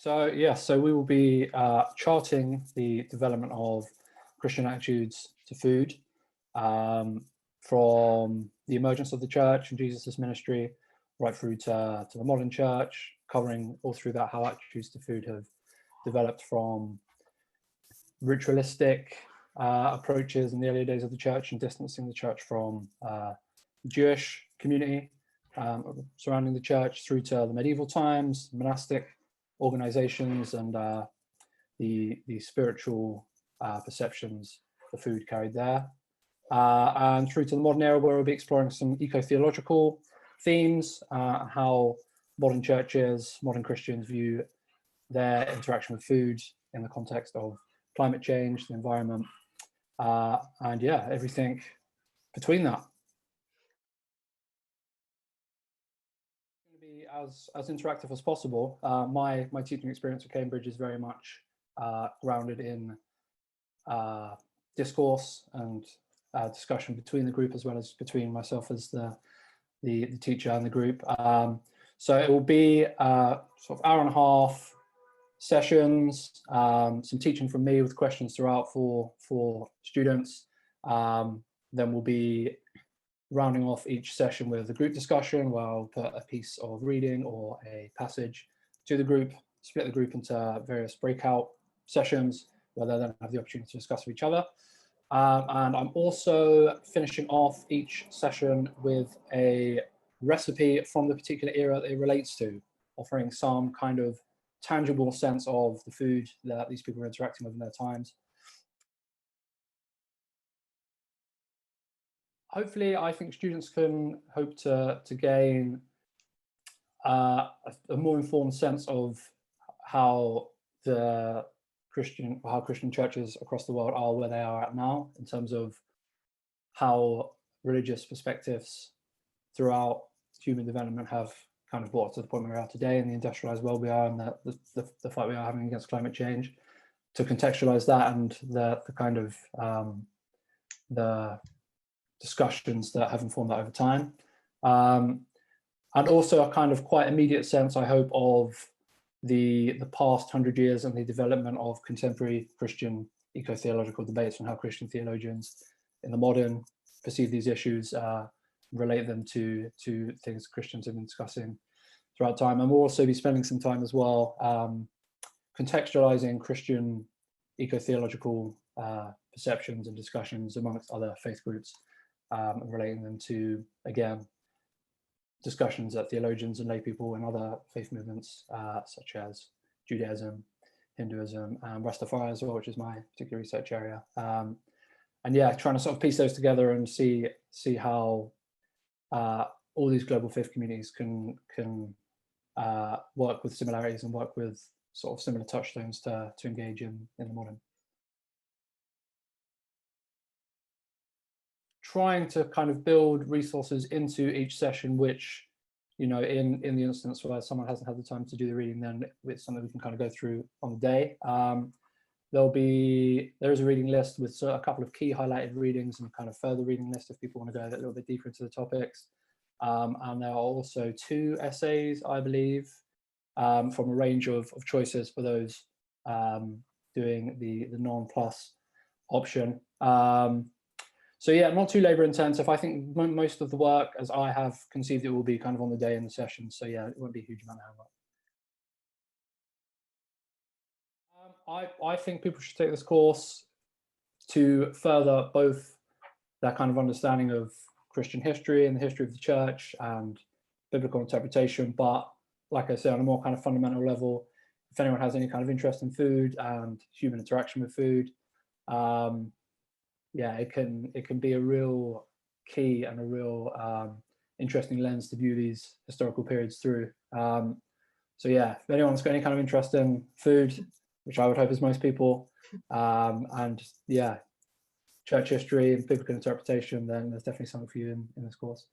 So we will be charting the development of Christian attitudes to food from the emergence of the church and Jesus' ministry right through to the modern church, covering all through that how attitudes to food have developed from ritualistic approaches in the early days of the church and distancing the church from the Jewish community surrounding the church, through to the medieval times, monastic organizations, and the spiritual perceptions the food carried there, and through to the modern era, where we'll be exploring some eco-theological themes, how modern churches, modern Christians view their interaction with food in the context of climate change, the environment, and yeah, everything between that. Be as interactive as possible. My teaching experience at Cambridge is very much grounded in discourse and discussion between the group, as well as between myself as the teacher and the group. So it will be sort of hour and a half sessions, some teaching from me with questions throughout for students. Then we'll be rounding off each session with a group discussion, where I'll put a piece of reading or a passage to the group, split the group into various breakout sessions, where they then have the opportunity to discuss with each other. And I'm also finishing off each session with a recipe from the particular era that it relates to, offering some kind of tangible sense of the food that these people are interacting with in their times. Hopefully, I think students can hope to gain a more informed sense of how Christian churches across the world are where they are at now, in terms of how religious perspectives throughout human development have kind of brought to the point where we are today, in the industrialized world we are, and the fight we are having against climate change. To contextualize that and the kind of the discussions that have informed that over time, and also a kind of quite immediate sense, I hope, of the past 100 years and the development of contemporary Christian eco-theological debates, and how Christian theologians in the modern perceive these issues, relate them to things Christians have been discussing throughout time. And we'll also be spending some time as well contextualizing Christian eco-theological perceptions and discussions amongst other faith groups, and relating them to, again, discussions that theologians and lay people in other faith movements, such as Judaism, Hinduism, and Rastafari as well, which is my particular research area. And yeah, trying to sort of piece those together and see how all these global faith communities can work with similarities and work with sort of similar touchstones to engage in the modern. Trying to kind of build resources into each session, which, you know, in the instance where someone hasn't had the time to do the reading, then it's something we can kind of go through on the day. There is a reading list with a couple of key highlighted readings, and kind of further reading list if people want to go a little bit deeper into the topics. And there are also 2 essays, I believe, from a range of choices for those doing the non-plus option. So yeah, not too labor intensive. I think most of the work, as I have conceived it, will be kind of on the day in the session. So yeah, it won't be a huge amount of homework. I think people should take this course to further both that kind of understanding of Christian history and the history of the church and biblical interpretation. But like I said, on a more kind of fundamental level, if anyone has any kind of interest in food and human interaction with food, yeah, it can be a real key and a real interesting lens to view these historical periods through. So yeah, if anyone's got any kind of interest in food, which I would hope is most people, and yeah, church history and biblical interpretation, then there's definitely something for you in this course.